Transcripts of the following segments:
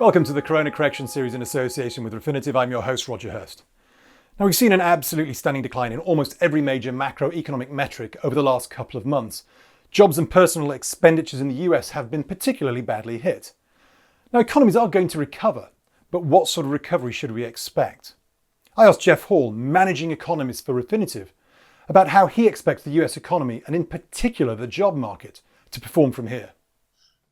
Welcome to the Corona Correction series in association with Refinitiv. I'm your host, Roger Hirst. Now, we've seen an absolutely stunning decline in almost every major macroeconomic metric over the last couple of months. Jobs and personal expenditures in the US have been particularly badly hit. Now, economies are going to recover, but what sort of recovery should we expect? I asked Jeoff Hall, managing economist for Refinitiv, about how he expects the US economy, and in particular the job market, to perform from here.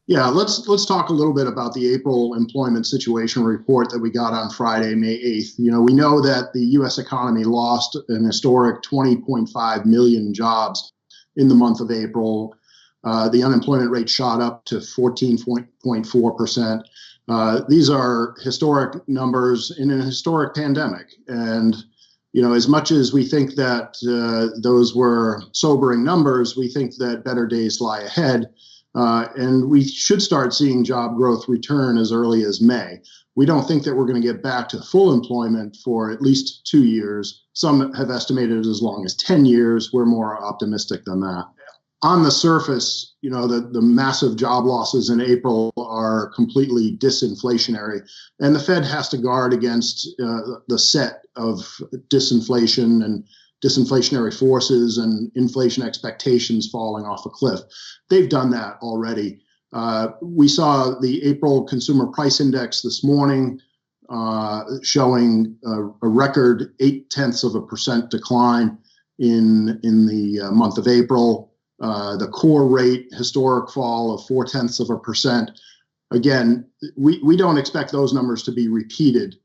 Yeah, let's talk a little bit about the April employment situation report that we got on Friday, May 8th. We know that the U.S. economy lost an historic 20.5 million jobs in the month of April. The unemployment rate shot up to 14.4%. These are historic numbers in an historic pandemic. And, as much as we think that those were sobering numbers, we think that better days lie ahead. And we should start seeing job growth return as early as May. We don't think that we're going to get back to full employment for at least 2 years. Some have estimated as long as 10 years. We're more optimistic than that. On the surface, the massive job losses in April are completely disinflationary. And the Fed has to guard against the set of disinflation and disinflationary forces and inflation expectations falling off a cliff. They've done that already. We saw the April Consumer Price Index this morning showing a record 0.8% decline in the month of April. The core rate, historic fall of 0.4%. Again, we don't expect those numbers to be repeated.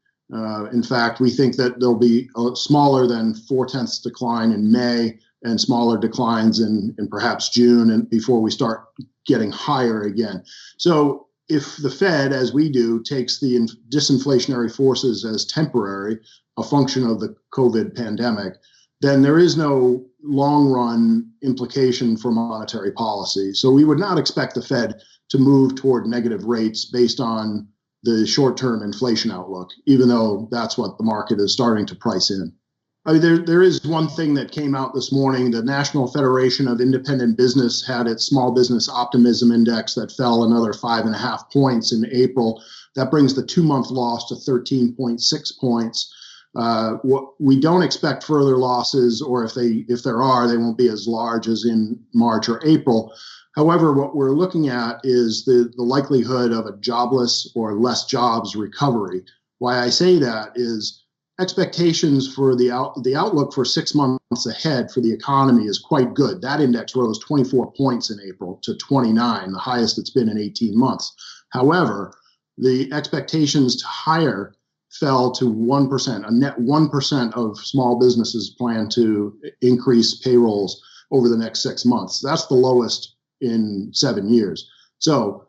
In fact, we think that there'll be a smaller than 0.4 decline in May and smaller declines in perhaps June, and before we start getting higher again. So if the Fed, as we do, takes the disinflationary forces as temporary, a function of the COVID pandemic, then there is no long-run implication for monetary policy. So we would not expect the Fed to move toward negative rates based on the short-term inflation outlook, even though that's what the market is starting to price in. There is one thing that came out this morning. The National Federation of Independent Business had its Small Business Optimism Index that fell another 5.5 points in April. That brings the 2-month loss to 13.6 points. We don't expect further losses, or if there are, they won't be as large as in March or April. However, what we're looking at is the likelihood of a jobless or less jobs recovery. Why I say that is expectations for the outlook for 6 months ahead for the economy is quite good. That index rose 24 points in April to 29, the highest it's been in 18 months. However, the expectations to hire fell to 1%. A net 1% of small businesses plan to increase payrolls over the next 6 months. That's the lowest in 7 years. So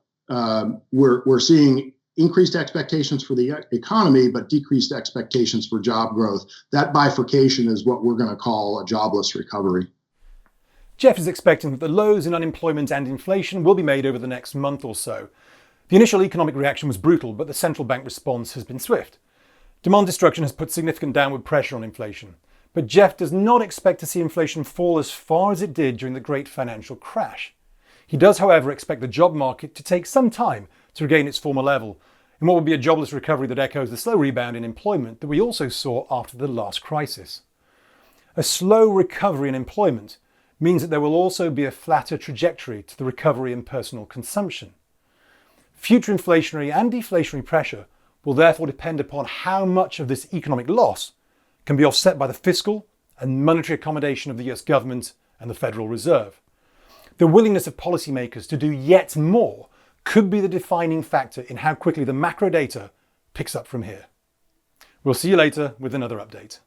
we're seeing increased expectations for the economy, but decreased expectations for job growth. That bifurcation is what we're going to call a jobless recovery. Jeff is expecting that the lows in unemployment and inflation will be made over the next month or so. The initial economic reaction was brutal, but the central bank response has been swift. Demand destruction has put significant downward pressure on inflation, but Jeff does not expect to see inflation fall as far as it did during the great financial crash. He does, however, expect the job market to take some time to regain its former level, in what will be a jobless recovery that echoes the slow rebound in employment that we also saw after the last crisis. A slow recovery in employment means that there will also be a flatter trajectory to the recovery in personal consumption. Future inflationary and deflationary pressure will therefore depend upon how much of this economic loss can be offset by the fiscal and monetary accommodation of the US government and the Federal Reserve. The willingness of policymakers to do yet more could be the defining factor in how quickly the macro data picks up from here. We'll see you later with another update.